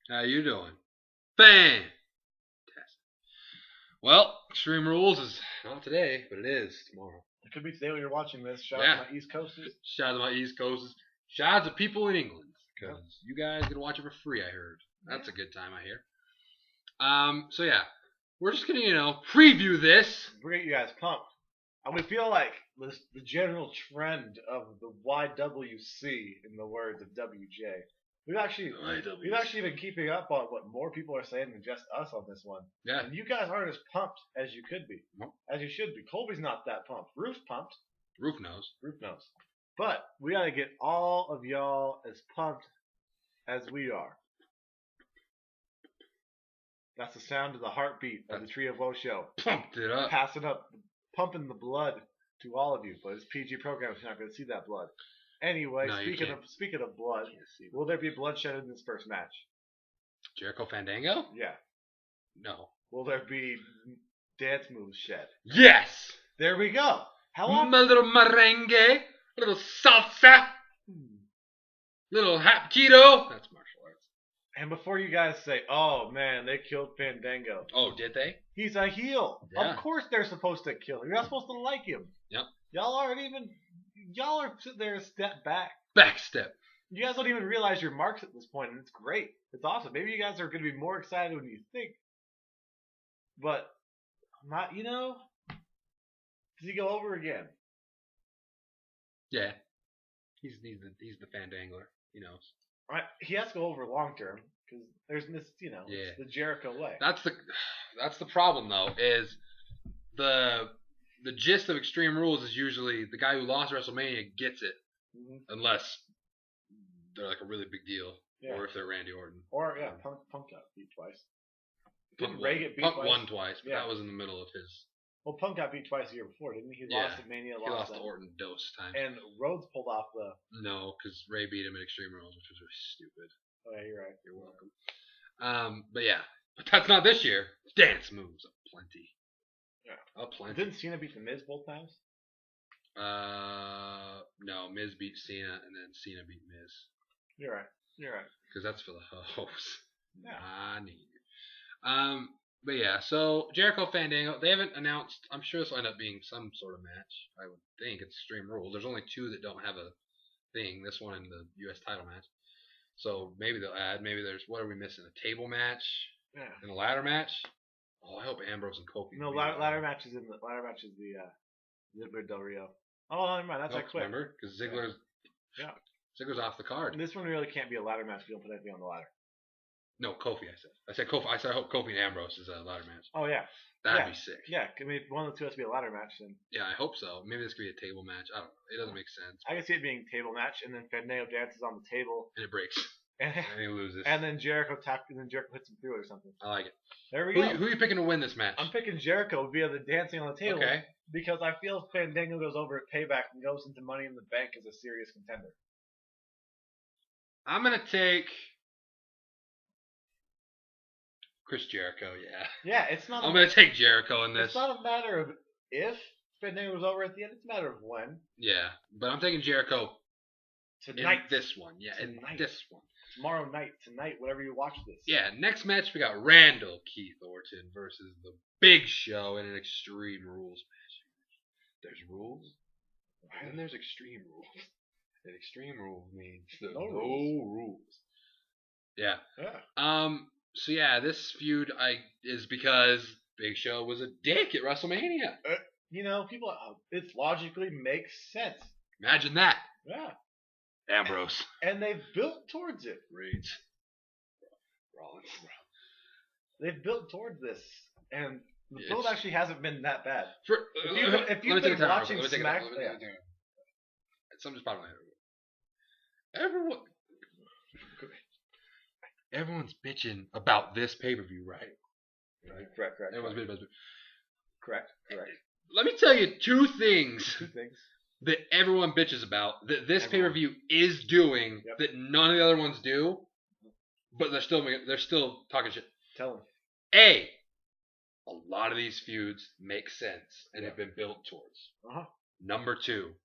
How you doing? Fantastic. Well, Extreme Rules is not today, but it is tomorrow. It could be today when you're watching this. Shout out to my East Coasters. Shout out to my East Coasters. Shout out to people in England. Because you guys get to watch it for free, I heard. That's a good time, I hear. So yeah. We're just going to, preview this. We're going to get you guys pumped. And we feel like the general trend of the YWC, in the words of WJ, we've actually been keeping up on what more people are saying than just us on this one. Yeah. And you guys aren't as pumped as you could be. Nope. As you should be. Colby's not that pumped. Roof's pumped. Roof knows. But we got to get all of y'all as pumped as we are. That's the sound of the heartbeat of the Tree of Woe show. Pumped it up. Pumping the blood to all of you. But it's PG program, so you're not going to see that blood. Anyway, speaking of blood, will there be bloodshed in this first match? Jericho Fandango? Yeah. No. Will there be dance moves shed? Yes! There we go. How often? A little merengue, a little salsa, little hapkido. That's martial arts. And before you guys say, oh man, they killed Fandango. Oh, did they? He's a heel. Yeah. Of course they're supposed to kill him. You're not supposed to like him. Yep. Y'all are sitting there a step back. Backstep. You guys don't even realize your marks at this point, and it's great. It's awesome. Maybe you guys are going to be more excited than you think. But, does he go over again? Yeah. He's the Fandangler. He knows. Right. He has to go over long term because there's this, it's the Jericho way. That's the problem though. Is the gist of Extreme Rules is usually the guy who lost WrestleMania gets it, unless they're like a really big deal, or if they're Randy Orton. Or Punk got beat twice. Didn't Ray get beat Punk twice? won twice, but that was in the middle of his. Well, Punk got beat twice the year before, didn't he? He lost at Mania. He lost to Orton dose times. And Rhodes pulled off the. No, because Ray beat him at Extreme Rules, which was really stupid. Oh yeah, you're right. You're welcome. But that's not this year. Dance moves aplenty. Yeah, aplenty. Didn't Cena beat the Miz both times? No, Miz beat Cena, and then Cena beat Miz. You're right. Because that's for the hoes. Yeah. I need it. But yeah, so Jericho Fandango, they haven't announced. I'm sure this will end up being some sort of match. I would think it's Extreme Rules. There's only two that don't have a thing. This one and the U.S. title match. So maybe they'll add. Maybe there's, what are we missing? A table match? Yeah. And a ladder match? Oh, I hope Ambrose and Kofi. No, ladder match is the Ziggler Del Rio. Oh, no, never mind. That's quick. Remember? Because Ziggler's off the card. And this one really can't be a ladder match if you don't put anything on the ladder. No, Kofi, I said Kofi. I said I hope Kofi and Ambrose is a ladder match. Oh, yeah. That'd be sick. Yeah, I mean, one of the two has to be a ladder match then. Yeah, I hope so. Maybe this could be a table match. I don't know. It doesn't make sense. I can see it being a table match, and then Fandango dances on the table. And it breaks. And he loses. And then Jericho hits him through it or something. I like it. There we go. Who are you picking to win this match? I'm picking Jericho via the dancing on the table. Okay. Because I feel Fandango goes over at Payback and goes into Money in the Bank as a serious contender. I'm going to take Chris Jericho, Yeah, it's not. I'm going to take Jericho in this. It's not a matter of if Fandango was over at the end. It's a matter of when. Yeah, but I'm taking Jericho tonight. In this one. Yeah, tonight. in this one. Tomorrow night, tonight, whenever you watch this. Yeah, next match we got Randall Keith Orton versus The Big Show in an Extreme Rules match. There's rules, and then there's Extreme Rules. And Extreme Rules means no rules. Yeah. So yeah, this feud is because Big Show was a dick at WrestleMania. People. It logically makes sense. Imagine that. Yeah. Ambrose. And they've built towards it. Reigns. Rollins. They've built towards this, and the build actually hasn't been that bad. If you've been watching SmackDown, something just popped in my head. Everyone's bitching about this pay-per-view, right? Correct. Everyone's bitching about it. Correct. Let me tell you two things. Two things that everyone bitches about that this pay-per-view is doing that none of the other ones do, but they're still talking shit. Tell them. A lot of these feuds make sense and have been built towards. Number two,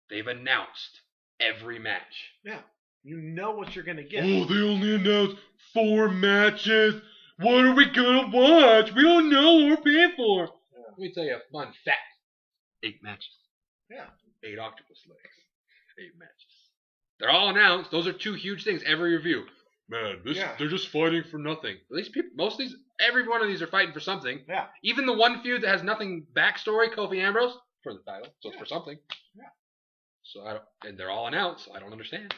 they've announced every match. Yeah. You know what you're gonna get. Oh, they only announced 4 matches. What are we gonna watch? We don't know what we're paying for. Yeah. Let me tell you a fun fact. 8 matches. Yeah. 8 octopus legs. 8 matches. They're all announced. Those are 2 huge things every review. Man, they're just fighting for nothing. At least most of these, every one of these are fighting for something. Yeah. Even the one feud that has nothing backstory, Kofi Ambrose, for the title. So it's for something. Yeah. So and they're all announced. So I don't understand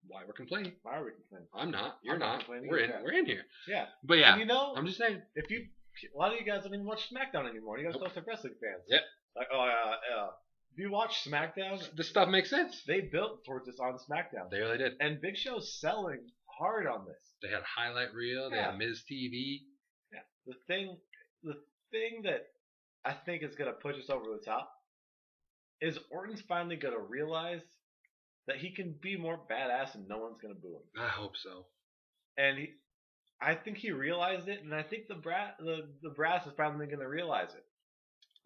why we're complaining. Why are we complaining? I'm not. You're not. Complaining. We're in here. Yeah. But yeah, and I'm just saying. If you, a lot of you guys don't even watch SmackDown anymore. You guys both are wrestling fans. Yep. Like, if you watch SmackDown, This stuff makes sense. They built towards this on SmackDown. They really did. And Big Show's selling hard on this. They had highlight reel. They had Miz TV. Yeah. The thing that I think is gonna push us over the top is Orton's finally gonna realize that he can be more badass and no one's gonna boo him. I hope so. And I think he realized it, and I think the brass is finally gonna realize it.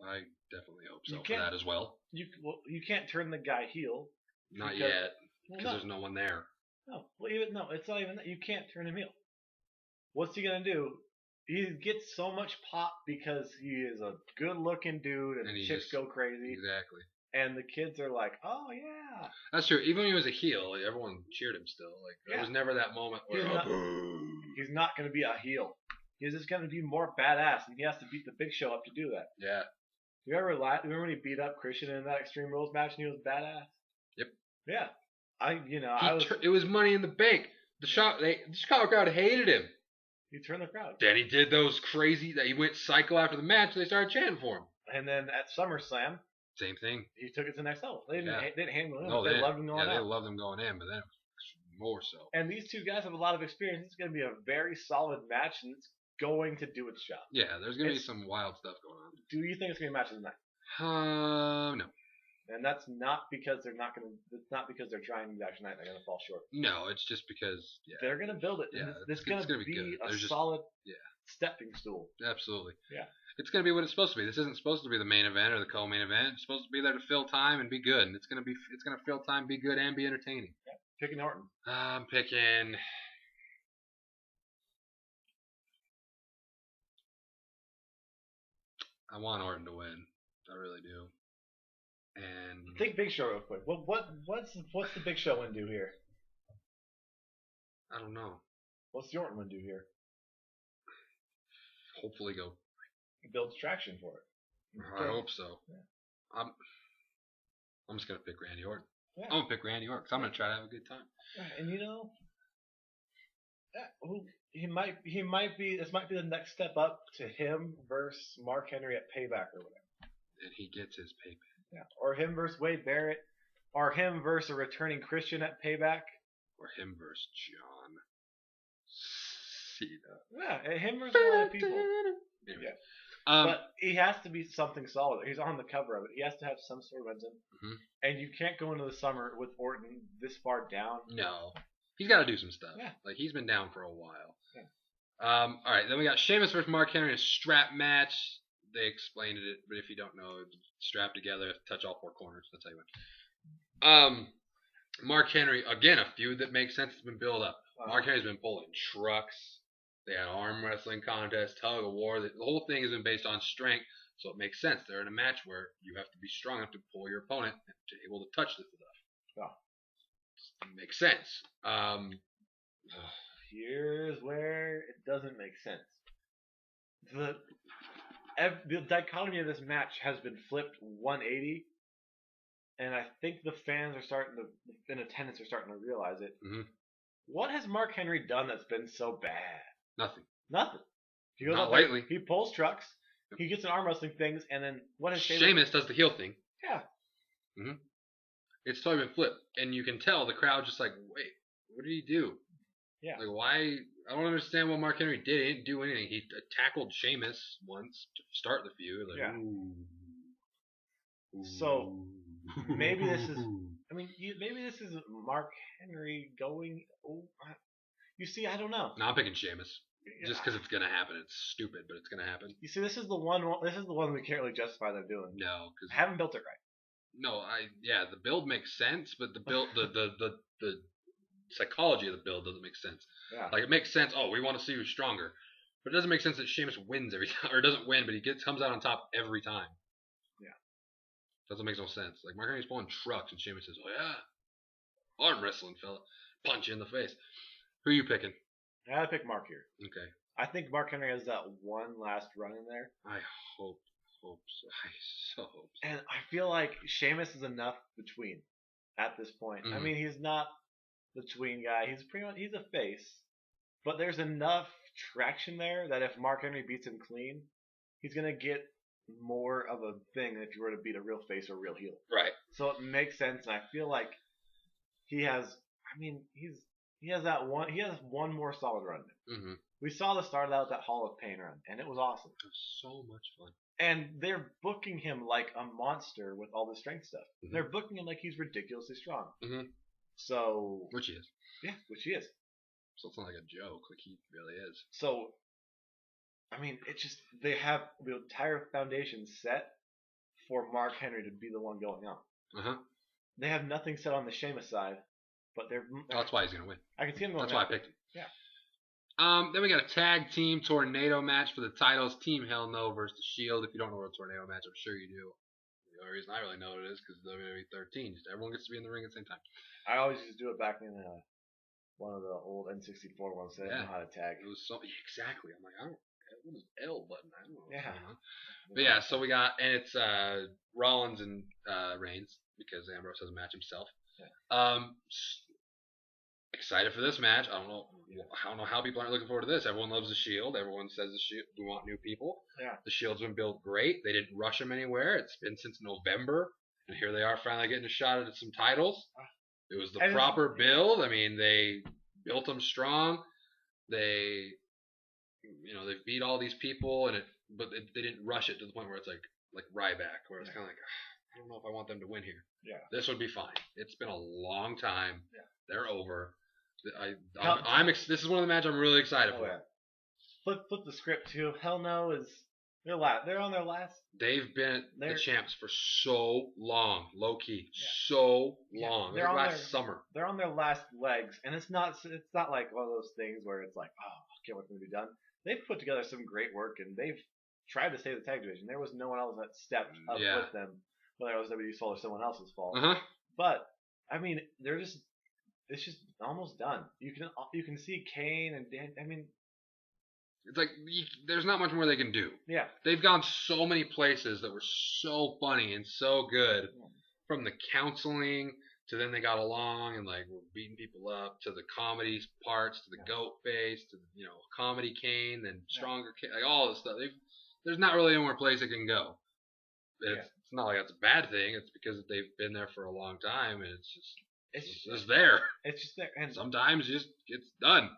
I definitely hope so for that as well. You can't turn the guy heel. Not yet, because there's no one there. No, it's not even that. You can't turn him heel. What's he gonna do? He gets so much pop because he is a good-looking dude, and the chicks go crazy. Exactly. And the kids are like, "Oh yeah." That's true. Even when he was a heel, everyone cheered him still. Like there was never that moment where he's not gonna be a heel. He's just gonna be more badass, and he has to beat the Big Show up to do that. Yeah. You remember when he beat up Christian in that Extreme Rules match and he was badass? Yep. Yeah. It was Money in the Bank. The Chicago crowd hated him. He turned the crowd. Then he did those crazy that he went psycho after the match. They started chanting for him. And then at SummerSlam, same thing. He took it to the next level. They didn't handle him. No, they loved him going out. Yeah, they loved him going in, but then it was more so. And these 2 guys have a lot of experience. It's going to be a very solid match, and it's going to do its job. Yeah, there's going to be some wild stuff going on. Do you think it's going to be a match of the night? No. And that's not because they're not going to. It's not because they're trying to match tonight. They're going to fall short. No, it's just because they're going to build it. Yeah, this is going to be a solid stepping stool. Absolutely. Yeah. It's going to be what it's supposed to be. This isn't supposed to be the main event or the co-main event. It's supposed to be there to fill time and be good. And it's going to fill time, be good, and be entertaining. Yeah. Picking Orton. I'm picking. I want Orton to win. I really do. And think Big Show real quick. What's the Big Show one do here? I don't know. What's the Orton one do here? Hopefully go. Builds traction for it. I hope so. Yeah. I'm just gonna pick Randy Orton. Yeah. I'm gonna pick Randy Orton because I'm gonna try to have a good time. And he might be. This might be the next step up to him versus Mark Henry at Payback or whatever. And he gets his payback. Yeah. Or him versus Wade Barrett. Or him versus a returning Christian at Payback. Or him versus John Cena. Yeah, him versus a lot of people. Anyway. Yeah. But he has to be something solid. He's on the cover of it. He has to have some sort of momentum. Mm-hmm. And you can't go into the summer with Orton this far down. No. He's got to do some stuff. Yeah. Like, he's been down for a while. Yeah. All right, then we got Sheamus versus Mark Henry in a strap match. They explained it, but if you don't know, strap together, touch all 4 corners. That's how you win. Mark Henry, again, a feud that makes sense. It's been built up. Mark Henry's been pulling trucks. They had arm wrestling contest, tug of war. The whole thing has been based on strength, so it makes sense. They're in a match where you have to be strong enough to pull your opponent to be able to touch the stuff. Yeah. It makes sense. Here's where it doesn't make sense. The dichotomy of this match has been flipped 180, and I think the fans in attendance are starting to realize it. Mm-hmm. What has Mark Henry done that's been so bad? Nothing. He goes Not up lately. There, he pulls trucks. He gets in arm wrestling things, and then what has Sheamus does the heel thing. Yeah. Mm-hmm. It's totally been flipped, and you can tell the crowd just like, wait, what did he do? Yeah. Like, why? I don't understand what Mark Henry did. He didn't do anything. He tackled Sheamus once to start the feud. Like, yeah. Ooh. So maybe this is. I mean, maybe this is Mark Henry going. Oh, you see, I don't know. No, I'm picking Sheamus. Just because it's gonna happen. It's stupid, but it's gonna happen. You see, this is the one. This is the one we can't really justify them doing. No, because haven't built it right. No, the build makes sense, but the build, the psychology of the build doesn't make sense. Yeah. Like, it makes sense. Oh, we want to see who's stronger, but it doesn't make sense that Sheamus wins every time, or doesn't win, but he comes out on top every time. Yeah. Doesn't make no sense. Like, Mark Henry's pulling trucks, and Sheamus says, "Oh yeah, arm wrestling, fella, punch you in the face." Who are you picking? I gotta pick Mark here. Okay. I think Mark Henry has that one last run in there. I hope so. I so hope so. And I feel like Sheamus is enough between at this point. I mean, he's not the between guy. He's pretty much, he's a face, but there's enough traction there that if Mark Henry beats him clean, he's gonna get more of a thing than if you were to beat a real face or a real heel. Right. So it makes sense, and I feel like he has. I mean, he has that one. He has one more solid run. Mm-hmm. We saw the start of that with that Hall of Pain run, and it was awesome. It was so much fun. And they're booking him like a monster with all the strength stuff. Mm-hmm. They're booking him like he's ridiculously strong. Mm-hmm. So, which he is. Yeah, which he is. So it's not like a joke. Like, he really is. So, I mean, it's just they have the entire foundation set for Mark Henry to be the one going on. Uh-huh. They have nothing set on the Sheamus side, but they're. That's why he's gonna win. I can see him going. That's why I picked him. Yeah. Then we got a tag team tornado match for the titles. Team Hell No versus the Shield. If you don't know what a tornado match, I'm sure you do. The only reason I really know what it is because WWE 13. Just everyone gets to be in the ring at the same time. I always used to do it back in one of the old N64 ones. They didn't know how to tag. It was so exactly. I'm like, I don't. What is L button? I don't know. What's Yeah. going on. But yeah, so we got, and it's Rollins and Reigns because Ambrose has a match himself. Yeah. Excited for this match. I don't know how people aren't looking forward to this. Everyone loves the Shield. Everyone says the Shield. We want new people. Yeah. The Shield's been built great. They didn't rush them anywhere. It's been since November, and here they are finally getting a shot at some titles. It was the proper build. I mean, they built them strong. They beat all these people, but they didn't rush it to the point where it's like Ryback, where it's kind of like, I don't know if I want them to win here. Yeah. This would be fine. It's been a long time. Yeah. They're over. This is one of the matches I'm really excited for. Yeah. Flip the script too. Hell No is they're on their last. They've been the champs for so long, low key, long. They're on last summer. They're on their last legs, and it's not like one of those things where it's like, oh, I can't wait for them to be done. They've put together some great work, and they've tried to save the tag division. There was no one else that stepped up with them, whether it was WWE's fault or someone else's fault. Uh-huh. But I mean, it's just almost done. You can see Kane and Dan. I mean, it's like there's not much more they can do. Yeah. They've gone so many places that were so funny and so good, from the counseling to then they got along and like were beating people up, to the comedy parts, to the goat face, to comedy Kane, then stronger Kane, like all this stuff. There's not really anywhere place it can go. It's not like that's a bad thing. It's because they've been there for a long time, and it's just there. It's just there, and sometimes it just gets done.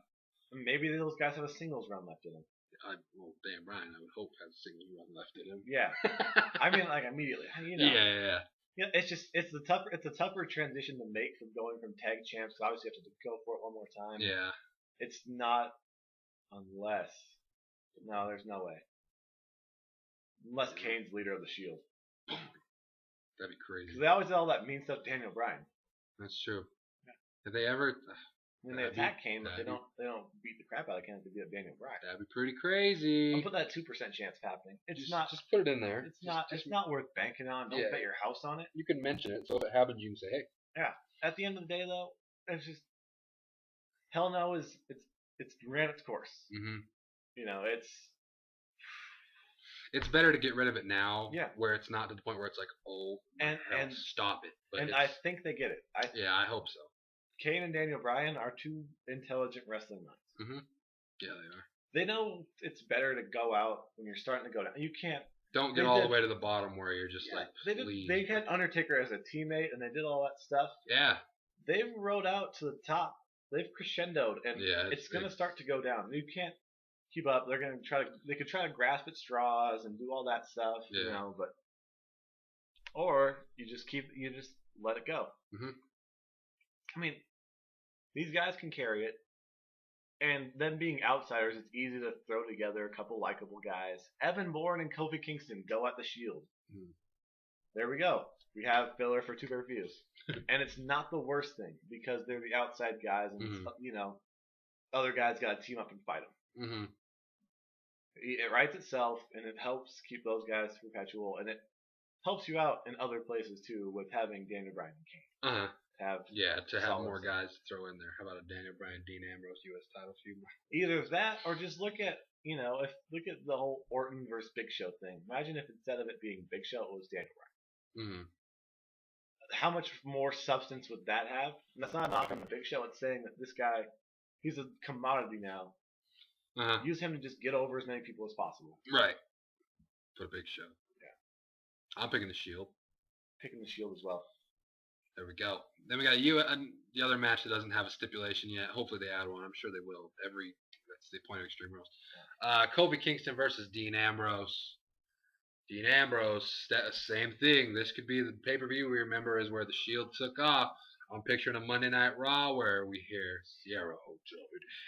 Maybe those guys have a singles run left in them. Dan Bryan, I would hope, has a singles run left in him. Yeah. I mean, like immediately. Yeah. Yeah, it's a tougher transition to make from going from tag champs. Obviously, you have to go for it one more time. Yeah. It's not unless. No, there's no way. Unless Kane's leader of the Shield. That'd be crazy. Because they always did all that mean stuff to Daniel Bryan. That's true. Yeah. Have they ever? When they attack Kane, but they don't beat the crap out of Kane to beat up Daniel Bryan. That'd be pretty crazy. I'll put that 2% chance happening. It's not. Just put it in there. It's not worth banking on. Don't bet your house on it. You can mention it, so if it happens, you can say, hey. Yeah. At the end of the day, though, it's just Hell No is it's ran its course. Mm-hmm. It's better to get rid of it now, where it's not to the point where it's like, oh, and stop it. But I think they get it. I hope so. Kane and Daniel Bryan are two intelligent wrestling minds. Mm-hmm. Yeah, they are. They know it's better to go out when you're starting to go down. You can't. Don't get all the way to the bottom where you're just like. They had Undertaker as a teammate, and they did all that stuff. Yeah. They've rode out to the top. They've crescendoed, and it's going to start to go down. You can't keep up. They're going to try to. They could try to grasp at straws and do all that stuff, but. Or you just let it go. Mm-hmm. I mean, these guys can carry it, and them being outsiders, it's easy to throw together a couple likable guys. Evan Bourne and Kofi Kingston go at the Shield. there we go. We have filler for 2 pay-per-views. And it's not the worst thing because they're the outside guys and, other guys got to team up and fight them. Mm-hmm. It writes itself and it helps keep those guys perpetual and it helps you out in other places too with having Daniel Bryan and Kane. Uh-huh. To have more stuff. guys to throw in there. How about a Daniel Bryan, Dean Ambrose U.S. title feud? Either that or just look at look at the whole Orton versus Big Show thing. Imagine if instead of it being Big Show, it was Daniel Bryan. Mm-hmm. How much more substance would that have? And that's not a knock on the Big Show. It's saying that this guy, he's a commodity now. Uh-huh. Use him to just get over as many people as possible. Right. For a Big Show. Yeah. I'm picking the Shield. Picking the Shield as well. There we go. Then we got the other match that doesn't have a stipulation yet. Hopefully they add one. I'm sure they will. That's the point of Extreme Rules. Kofi Kingston versus Dean Ambrose. Dean Ambrose, same thing. This could be the pay-per-view we remember is where the Shield took off. I'm picturing a Monday Night Raw where we hear Sierra Hotel,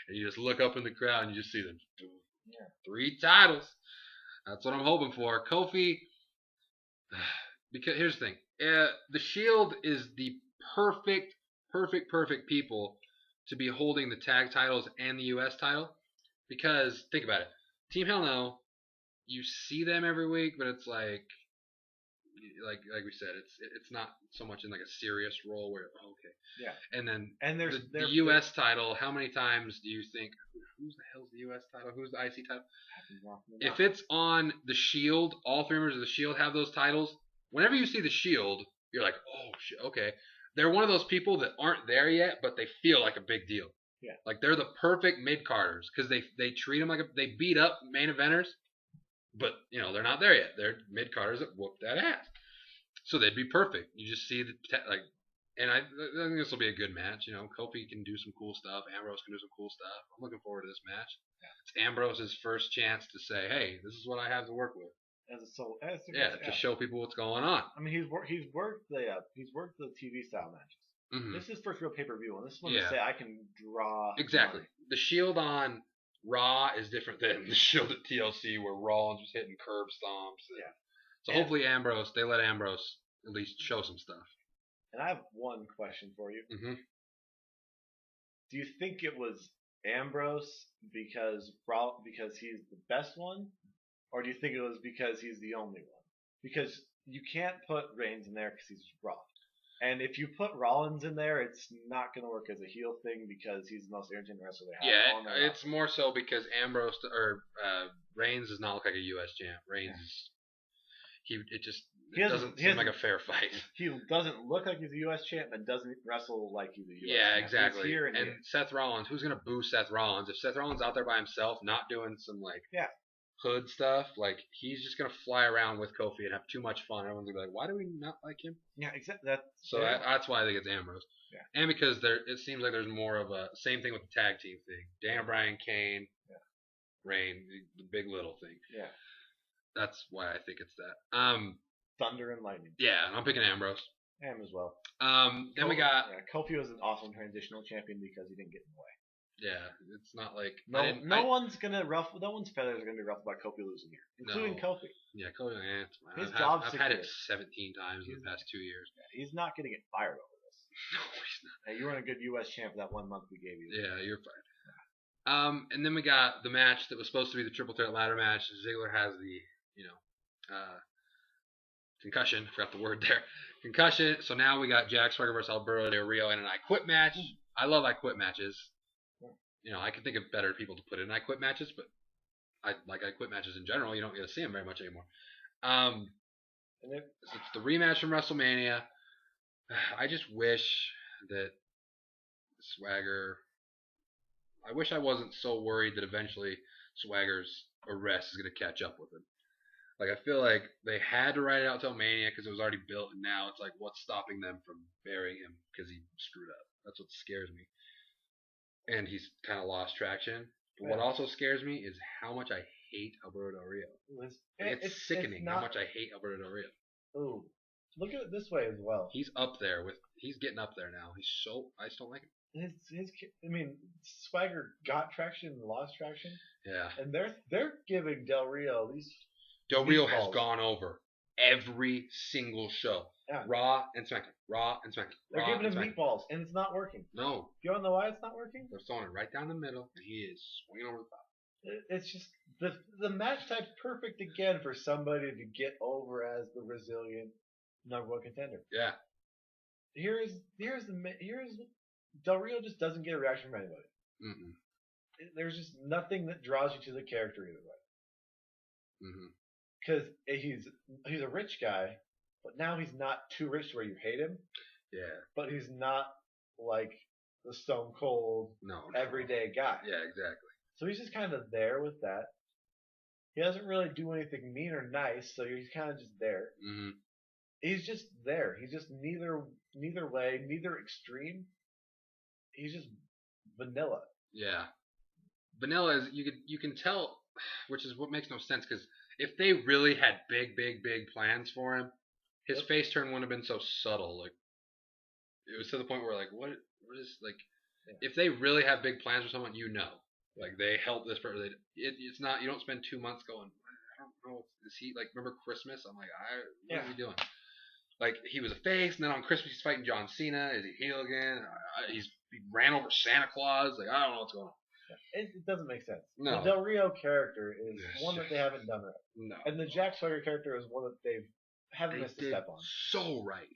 and you just look up in the crowd and you just see them. 3 titles. That's what I'm hoping for. Kofi, because here's the thing. The Shield is the perfect people to be holding the tag titles and the U.S. title. Because, think about it. Team Hell No, you see them every week, but it's like we said, it's not so much in like a serious role where and then the U.S. title. How many times do you think who's the hell's the U.S. title? Who's the IC title? If it's on the Shield, all 3 members of the Shield have those titles. Whenever you see the Shield, you're like, oh shit, okay. They're one of those people that aren't there yet, but they feel like a big deal. Yeah, like they're the perfect mid-carders because they treat them like they beat up main eventers. But, they're not there yet. They're mid-carders that whoop that ass. So they'd be perfect. You just see and I think this will be a good match. Kofi can do some cool stuff. Ambrose can do some cool stuff. I'm looking forward to this match. Yeah. It's Ambrose's first chance to say, hey, this is what I have to work with. To show people what's going on. I mean, he's worked the TV style matches. Mm-hmm. This is his first real pay-per-view, and this is one to say I can draw. Exactly. Money. The Shield on Raw is different than the Shield at TLC where Rollins was hitting curb stomps. Yeah. So hopefully they let Ambrose at least show some stuff. And I have one question for you. Mm-hmm. Do you think it was Ambrose because he's the best one, or do you think it was because he's the only one? Because you can't put Reigns in there because he's Raw. And if you put Rollins in there, it's not going to work as a heel thing because he's the most irritating wrestler they have. Yeah, it's more so because Reigns does not look like a U.S. champ. Reigns, it doesn't seem like a fair fight. He doesn't look like he's a U.S. champ and doesn't wrestle like he's a U.S. champ. Yeah, exactly. And Seth Rollins, who's going to boo Seth Rollins? If Seth Rollins out there by himself, not doing some hood stuff, he's just gonna fly around with Kofi and have too much fun. Everyone's gonna be like, why do we not like him? Yeah, exactly. That's why I think it's Ambrose. Yeah. And because it seems like there's more of a same thing with the tag team thing. Daniel Bryan, Kane, Reign, the big little thing. Yeah. That's why I think it's that. Thunder and lightning. Yeah, I'm picking Ambrose. Am as well. Then we got Kofi was an awesome transitional champion because he didn't get in the way. Yeah, it's not like no one's feathers are gonna be ruffled by Kofi losing here, including Kofi. Yeah, Kofi. It's fine. His job's I've had it 17 times in the past 2 years. Yeah, he's not gonna get fired over this. No, he's not. Hey, you weren't a good U.S. champ that 1 month we gave you. Yeah, you're fine. Yeah. And then we got the match that was supposed to be the triple threat ladder match. Ziggler has the concussion. Forgot the word there. Concussion. So now we got Jack Swagger versus Alberto Del Rio in an I Quit match. I love I Quit matches. I can think of better people to put in I Quit matches, but I Quit matches in general. You don't get to see them very much anymore. It's the rematch from WrestleMania. I just wish that Swagger. I wish I wasn't so worried that eventually Swagger's arrest is going to catch up with him. I feel like they had to write it out till Mania because it was already built, and now it's what's stopping them from burying him because he screwed up. That's what scares me. And he's kind of lost traction. But what also scares me is how much I hate Alberto Del Rio. It's sickening how much I hate Alberto Del Rio. Ooh, look at it this way as well. He's up there he's getting up there now. I just don't like him. Swagger got traction and lost traction. Yeah. And they're giving Del Rio these. Del Rio has gone over. every single show. Yeah. Raw and SmackDown. Raw and SmackDown. They're Raw giving and him SmackDown. meatballs, and it's not working. No. You don't know why it's not working? They're throwing it right down the middle, and he is swinging over the top. It's just the match type perfect again for somebody to get over as the resilient #1 contender. Yeah. Here's Del Rio just doesn't get a reaction from anybody. Mm-mm. There's just nothing that draws you to the character either way. Mm-hmm. Because he's a rich guy, but now he's not too rich to where you hate him. Yeah. But he's not like the stone cold everyday guy. Yeah, exactly. So he's just kind of there with that. He doesn't really do anything mean or nice, so he's kind of just there. Mm-hmm. He's just there. He's just neither way, neither extreme. He's just vanilla. Yeah. Vanilla is you can tell, which is what makes no sense, because if they really had big plans for him, his face turn wouldn't have been so subtle. Like, it was to the point where like what is like, if they really have big plans for someone, like they help this person. It's not, you don't spend 2 months going, I don't know, is he like, remember Christmas? I'm like, what is he doing? Like, he was a face, and then on Christmas he's fighting John Cena. Is he heel again? He ran over Santa Claus. Like, I don't know what's going on. It doesn't make sense. No. The Del Rio character is one that they haven't done right. No. And the Jack Sawyer character is one that they haven't missed a step on. So right.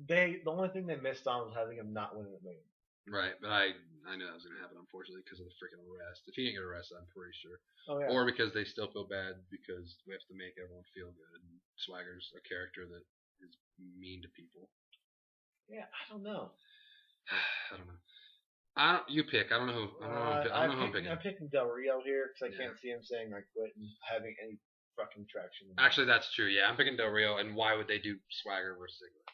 The only thing they missed on was having him not win at Mania. Right, but I knew that was going to happen, unfortunately, because of the freaking arrest. If he didn't get arrested, I'm pretty sure. Oh, yeah. Or because they still feel bad because we have to make everyone feel good. And Swagger's a character that is mean to people. Yeah, I don't know. I don't know. You pick. I don't know who. I don't know who I'm picking. I'm picking Del Rio here because I can't see him saying I quit and having any fucking traction. Actually, that's true. Yeah, I'm picking Del Rio. And why would they do Swagger versus Ziggler?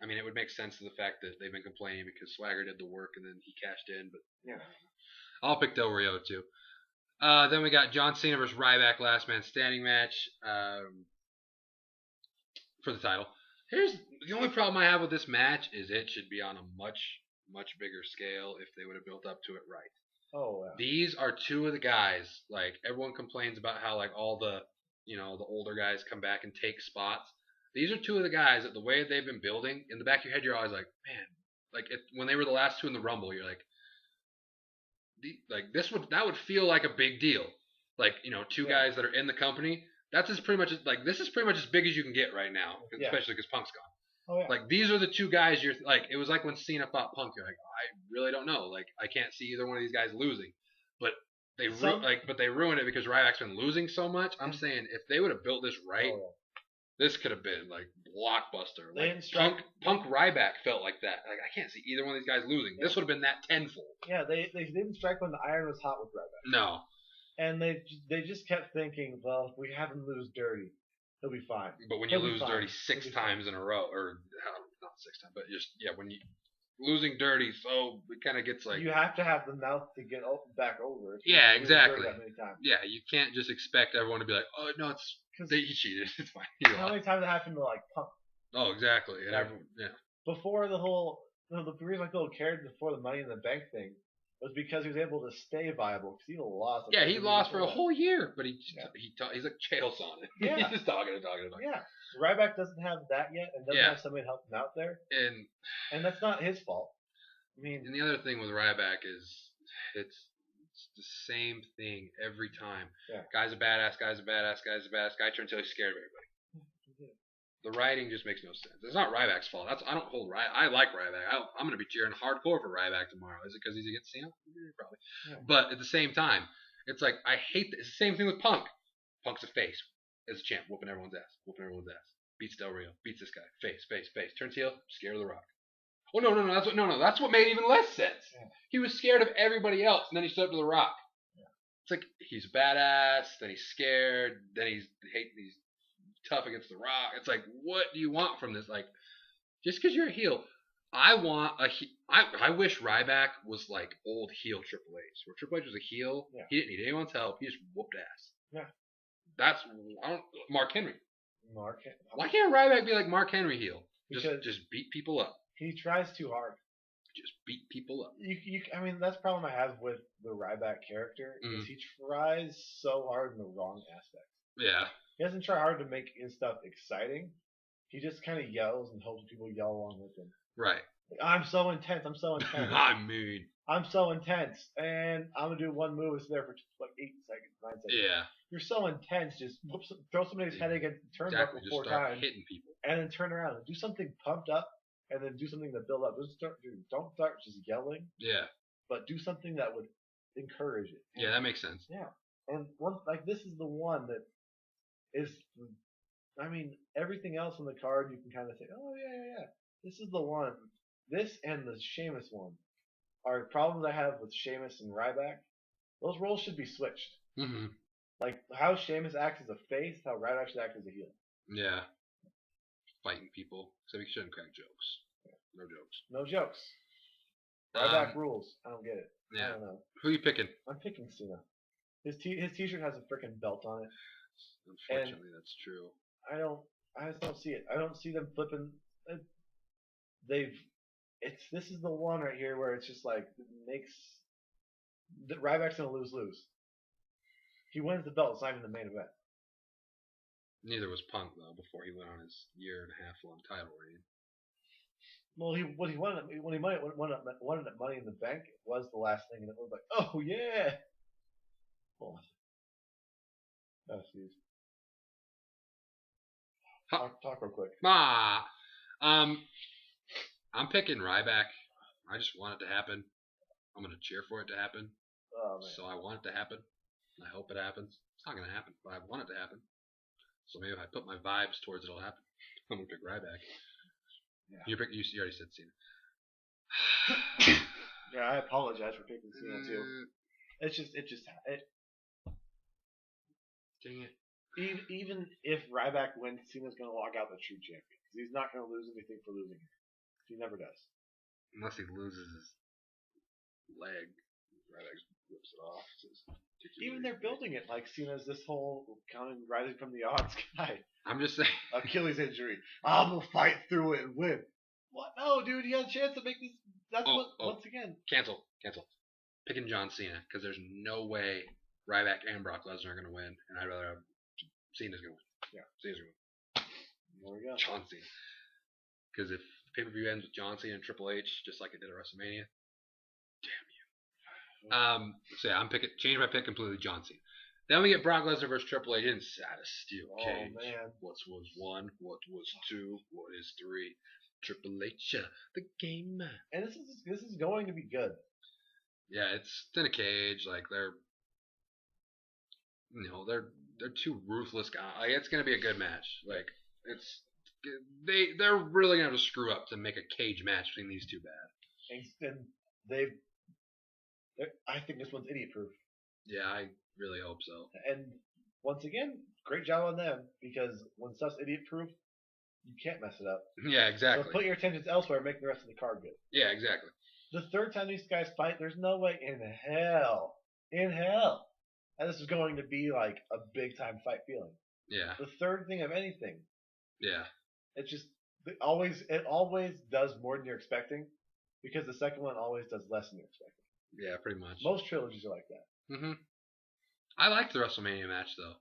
I mean, it would make sense to the fact that they've been complaining because Swagger did the work and then he cashed in. But yeah, I'll pick Del Rio too. Then we got John Cena versus Ryback, last man standing match for the title. Here's the only problem I have with this match is it should be on a much bigger scale if they would have built up to it right. Oh, yeah. These are two of the guys. Like, everyone complains about how like all the the older guys come back and take spots. These are two of the guys that the way they've been building, in the back of your head, you're always like, man, like when they were the last two in the Rumble, you're like, that would feel like a big deal. Like, two guys that are in the company. This is pretty much as big as you can get right now, especially because Punk's gone. Oh, yeah. Like, these are the two guys you're like. It was like when Cena fought Punk. You're like, I really don't know. Like, I can't see either one of these guys losing. But they ruined it because Ryback's been losing so much. I'm saying if they would have built this right. This could have been like blockbuster. Like Punk Ryback felt like that. Like, I can't see either one of these guys losing. This would have been that tenfold. Yeah, they didn't strike when the iron was hot with Ryback. No. And they just kept thinking, well, if we have him lose dirty, he'll be fine. But when you lose dirty six times in a row, or not 6 times, but just when you losing dirty, so it kind of gets like, you have to have the mouth to get back over it. Yeah, exactly. That many times. Yeah, you can't just expect everyone to be like, oh no, he cheated. It's fine. How many times it happened to like Punk? Oh, exactly. And everyone, before the reason I still cared before the Money in the Bank thing was because he was able to stay viable because he lost. Yeah, he lost for a whole year, but he's like Chael Sonnen. Yeah, he's just talking. Yeah, Ryback doesn't have that yet, and doesn't have somebody to help him out there. And that's not his fault. I mean, and the other thing with Ryback is it's the same thing every time. Yeah. Guy's a badass. Guy turns until he's scared of everybody. The writing just makes no sense. It's not Ryback's fault. I don't hold Ryback. I like Ryback. I'm going to be cheering hardcore for Ryback tomorrow. Is it because he's against Cena? Probably. Yeah. But at the same time, it's like, I hate this. It's the same thing with Punk. Punk's a face as a champ, whooping everyone's ass. Beats Del Rio. Beats this guy. Face. Turns heel. Scared of The Rock. Oh no. That's what made even less sense. Yeah. He was scared of everybody else, and then he stood up to The Rock. Yeah. It's like, he's badass. Then he's scared. Then he's tough against The Rock. It's like, what do you want from this? Like, just because you're a heel, I wish Ryback was like old heel Triple H, where Triple H was a heel. Yeah. He didn't need anyone's help. He just whooped ass. Yeah. That's Mark Henry. Why can't Ryback be like Mark Henry heel? Just beat people up. He tries too hard. Just beat people up. I mean, that's the problem I have with the Ryback character is he tries so hard in the wrong aspects. Yeah. He doesn't try hard to make his stuff exciting. He just kind of yells and hopes people yell along with him. Right. Like, I'm so intense. I'm so intense. I mean. I'm so intense, and I'm gonna do one move. It's there for like 8 seconds, 9 seconds. Yeah. You're so intense. Just throw somebody's head against the turnbuckle Exactly. 4 Just start times, hitting people. and then turn around and do something pumped up, and then do something to build up. Don't start just yelling. Yeah. But do something that would encourage it. Yeah, that makes sense. Yeah, and one like this is the one that is. I mean, everything else on the card you can kind of say, oh yeah. This is the one. This and the Sheamus one are problems I have with Sheamus and Ryback. Those roles should be switched. Mm-hmm. Like how Sheamus acts as a face, how Ryback should act as a heel. Yeah. Fighting people. So we shouldn't crack jokes. No jokes. No jokes. Ryback rules. I don't get it. Yeah. I don't know. Who are you picking? I'm picking Cena. His t-shirt has a freaking belt on it. Unfortunately, that's true. I just don't see it. I don't see them flipping. This is the one right here where it's just like Ryback's gonna lose. He wins the belt. It's not even the main event. Neither was Punk though. Before he went on his 1.5-year long title reign. Well, when he won Money in the Bank, it was the last thing, and it was like, oh yeah. Hold on. Oh, excuse. Talk real quick. I'm picking Ryback. I just want it to happen. I'm gonna cheer for it to happen. Oh, man. So I want it to happen. I hope it happens. It's not gonna happen, but I want it to happen. So maybe if I put my vibes towards it, it'll happen. I'm gonna pick Ryback. Yeah. You already said Cena. Yeah, I apologize for picking Cena too. Dang it. Even if Ryback wins, Cena's gonna walk out the true champion because he's not gonna lose anything for losing. He never does. Unless he loses his leg. Ryback rips it off. Even they're building it like Cena's this whole rising from the odds guy. I'm just saying. Achilles injury. I'm gonna fight through it and win. What? No, dude, he had a chance to make this. That's once again. Cancel. Picking John Cena because there's no way Ryback and Brock Lesnar are gonna win, and I'd rather have Cena's gonna win. Yeah, Cena's gonna win. There we go. John Cena. Because if pay-per-view ends with John Cena and Triple H, just like it did at WrestleMania, damn you. So yeah, change my pick completely, John Cena. Then we get Brock Lesnar versus Triple H inside a steel cage. Oh man. What was 1? What was 2? What is 3? Triple H, the game man. And this is going to be good. Yeah, it's in a cage. Like they're two ruthless guys. Like it's gonna be a good match. Like they're really gonna have to screw up to make a cage match between these two bad. And I think this one's idiot proof. Yeah, I really hope so. And once again, great job on them because when stuff's idiot proof, you can't mess it up. Yeah, exactly. So put your attentions elsewhere and make the rest of the card good. Yeah, exactly. The third time these guys fight, there's no way in hell that this is going to be like a big time fight feeling. Yeah. The third thing of anything. Yeah. It always does more than you're expecting because the second one always does less than you're expecting. Yeah, pretty much. Most trilogies are like that. Mm-hmm. I liked the WrestleMania match though.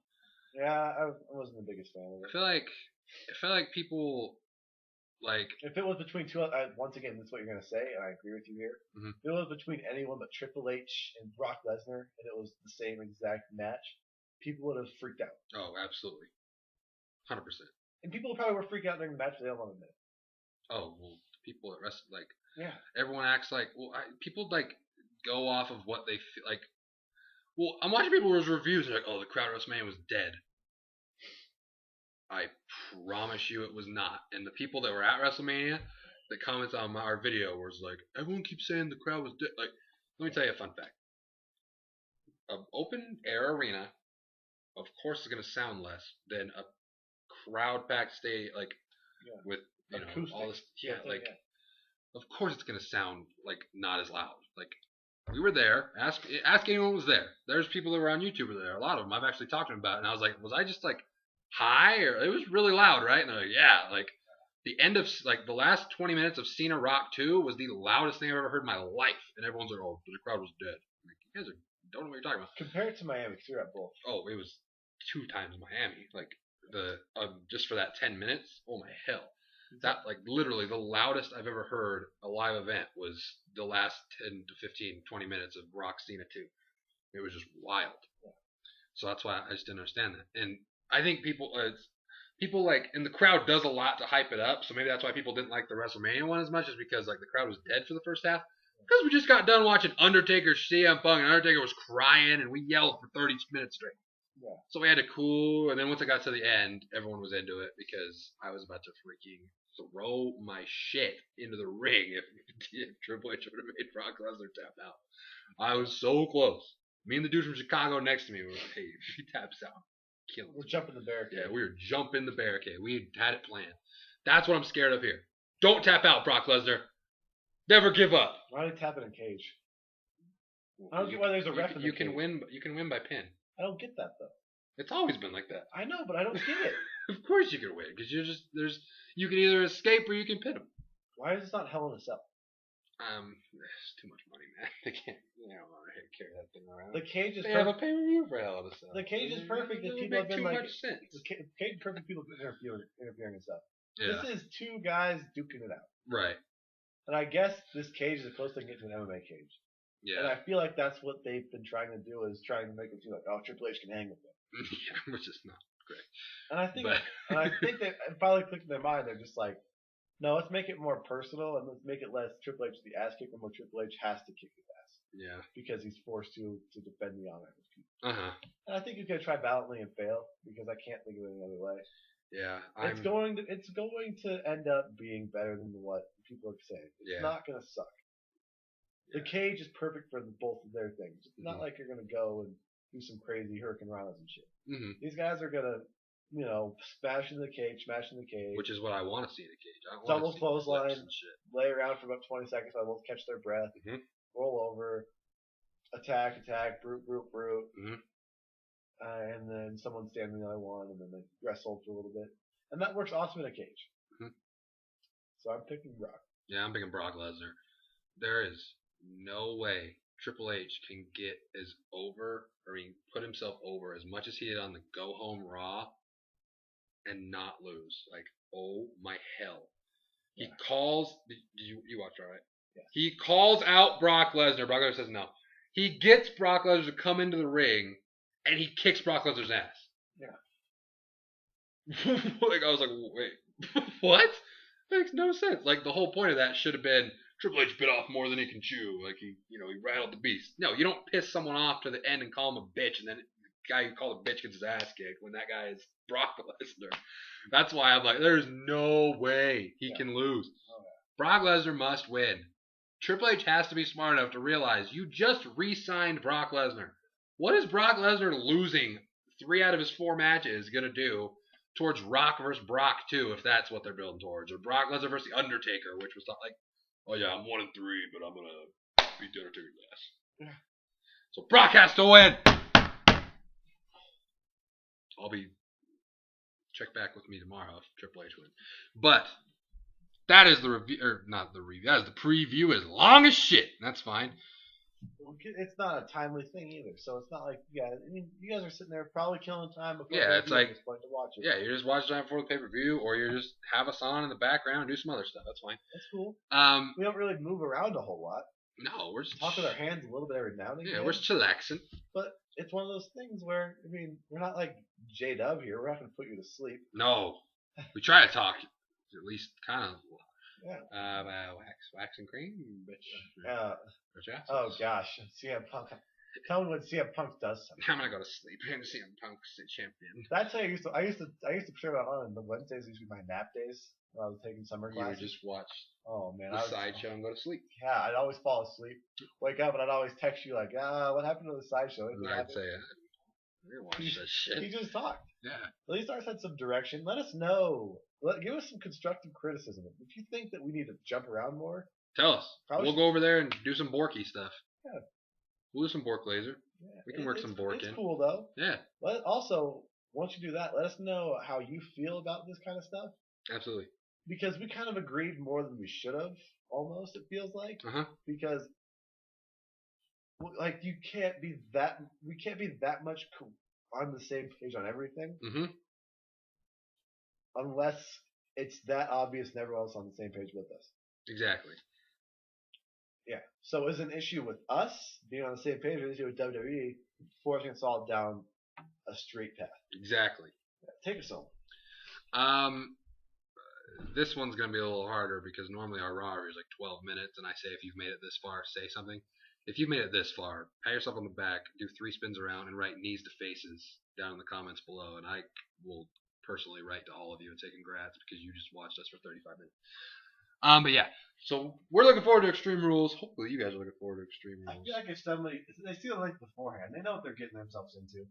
Yeah, I wasn't the biggest fan of it. I feel like people like if it was between two. Once again, that's what you're gonna say, and I agree with you here. Mm-hmm. If it was between anyone but Triple H and Brock Lesnar, and it was the same exact match, people would have freaked out. Oh, absolutely, 100%. And people probably were freaked out during the match, but they don't want to admit it. Oh well, people at wrestling yeah, everyone acts like people like go off of what they feel like. Well, I'm watching people's reviews and like, oh, the crowd at WrestleMania was dead. I promise you it was not. And the people that were at WrestleMania that comments on our video was like, everyone keeps saying the crowd was dead. Like, let me tell you a fun fact. An open air arena, of course, is going to sound less than a crowd packed stage, with all this. Yeah, of course it's going to sound like not as loud. Like, we were there. Ask anyone who was there. There's people that were on YouTube who were there. A lot of them. I've actually talked to them about it. And I was like, was I just like high? Or it was really loud, right? And they're like, yeah. Like the end of the last 20 minutes of Cena Rock 2 was the loudest thing I've ever heard in my life. And everyone's like, oh, the crowd was dead. I'm like, you guys don't know what you're talking about. Compare it to Miami, because you're at both. Oh, it was 2 times Miami. Like the just for that 10 minutes. Oh my hell! That like literally the loudest I've ever heard a live event was the last 10 to 15, 20 minutes of Rock Cena 2. It was just wild. So that's why I just didn't understand that. And I think people like, and the crowd does a lot to hype it up. So maybe that's why people didn't like the WrestleMania one as much, is because like the crowd was dead for the first half. Because we just got done watching Undertaker, CM Punk, and Undertaker was crying, and we yelled for 30 minutes straight. Yeah. So we had to cool, and then once it got to the end, everyone was into it because I was about to freaking throw my shit into the ring if Triple H would have made Brock Lesnar tap out. I was so close. Me and the dude from Chicago next to me were like, hey, if he taps out, kill him. We're jumping the barricade. Yeah, we were jumping the barricade. We had it planned. That's what I'm scared of here. Don't tap out, Brock Lesnar. Never give up. Why are they tapping in cage? I don't get why there's a ref in the you can cage. win. You can win by pin. I don't get that though. It's always been like that. I know, but I don't get it. Of course you can win because you can either escape or you can pin them. Why is this not Hell in a Cell? There's too much money, man. They don't want to carry that thing around. The cage is they have a pay-per-view for Hell in a Cell. The cage is perfect if people have been like the cage is perfect people interfering and stuff. Yeah. This is 2 guys duking it out. Right. And I guess this cage is the closest they can get to an MMA cage. Yeah. And I feel like that's what they've been trying to do, is trying to make it seem like, oh, Triple H can hang with them. Yeah, which is not great. And I think they finally clicked in their mind. They're just like, no, let's make it more personal and let's make it less Triple H the ass kicker, more Triple H has to kick his ass. Yeah. Because he's forced to defend the honor of his people. Uh-huh. And I think you could try valiantly and fail, because I can't think of it any other way. Yeah. It's going to end up being better than what people are saying. It's not going to suck. Yeah. The cage is perfect for both of their things. It's not like you're going to go and do some crazy Hurricane Ranas and shit. Mm-hmm. These guys are going to, smash in the cage. Which is what I want to see in the cage. I double clothesline, lay around for about 20 seconds while both catch their breath, roll over, attack, brute. Mm-hmm. And then someone stand in the other one, and then they wrestle for a little bit. And that works awesome in a cage. Mm-hmm. So I'm picking Brock. Yeah, I'm picking Brock Lesnar. There is no way Triple H can put himself over as much as he did on the Go Home Raw and not lose. Like, oh my hell. He calls, did you watch it, right? Yes. He calls out Brock Lesnar. Brock Lesnar says no. He gets Brock Lesnar to come into the ring, and he kicks Brock Lesnar's ass. Yeah. Like, I was like, wait, what? Makes no sense. Like, the whole point of that should have been Triple H bit off more than he can chew. Like, he rattled the beast. No, you don't piss someone off to the end and call him a bitch, and then the guy you call a bitch gets his ass kicked when that guy is Brock Lesnar. That's why I'm like, there's no way he can lose. Oh, yeah. Brock Lesnar must win. Triple H has to be smart enough to realize you just re-signed Brock Lesnar. What is Brock Lesnar losing 3 out of his 4 matches going to do towards Rock versus Brock 2, if that's what they're building towards? Or Brock Lesnar versus The Undertaker, which was like, oh yeah, I'm 1-3, but I'm going to beat The Undertaker's ass. Yeah. So Brock has to win! I'll be... Check back with me tomorrow if Triple H wins. But... that is the review, or not the review, that is the preview is long as shit. That's fine. It's not a timely thing either, so it's not like you guys are sitting there probably killing time before it's like, at this point to watch it. Yeah, you're just watching time before the pay-per-view, or you just have us on in the background and do some other stuff. That's fine. That's cool. We don't really move around a whole lot. No, we're just talk with our hands a little bit every now and again. Yeah, we're just chillaxing. But it's one of those things where, we're not like J-Dub here. We're not going to put you to sleep. No. We try to talk, at least kind of. Yeah. Wax and cream, bitch. Oh gosh, CM Punk. Tell me what CM Punk does. I'm gonna go to sleep. CM Punk's the champion. That's how I used to turn it on. The Wednesdays used to be my nap days when I was taking summer classes. You would just watch. Oh man, the sideshow and go to sleep. Yeah, I'd always fall asleep, wake up, and I'd always text you like, what happened to the sideshow? I'd say, I didn't watch that shit. He just talked. Yeah. At least ours had some direction. Let us know. Give us some constructive criticism. If you think that we need to jump around more, tell us. We'll go over there and do some Borky stuff. Yeah. We'll do some Bork laser. Yeah. We can work some Bork in. It's cool though. Yeah. Also, once you do that, let us know how you feel about this kind of stuff. Absolutely. Because we kind of agreed more than we should have. Almost, it feels like. Because, like, we can't be that much. on the same page on everything, Mm-hmm. unless it's that obvious and everyone else on the same page with us. Exactly. Yeah. So is an issue with us being on the same page, or an issue with WWE forcing us all down a straight path? Exactly. Yeah, take us home. This one's gonna be a little harder because normally our Raw is like 12 minutes, and I say if you've made it this far, say something. If you've made it this far, pat yourself on the back, do 3 spins around, and write knees to faces down in the comments below, and I will personally write to all of you and say congrats because you just watched us for 35 minutes. But yeah, so we're looking forward to Extreme Rules. Hopefully, you guys are looking forward to Extreme Rules. I feel like if somebody, they see the link beforehand, they know what they're getting themselves into.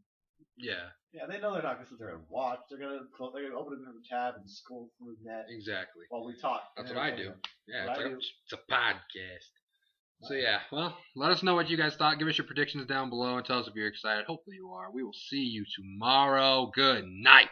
Yeah. Yeah, they know they're not going to sit there and watch. They're going to open a different tab and scroll through that. Exactly. While we talk. That's what I do. Yeah, it's a podcast. Nice. So yeah, well, let us know what you guys thought. Give us your predictions down below and tell us if you're excited. Hopefully you are. We will see you tomorrow. Good night.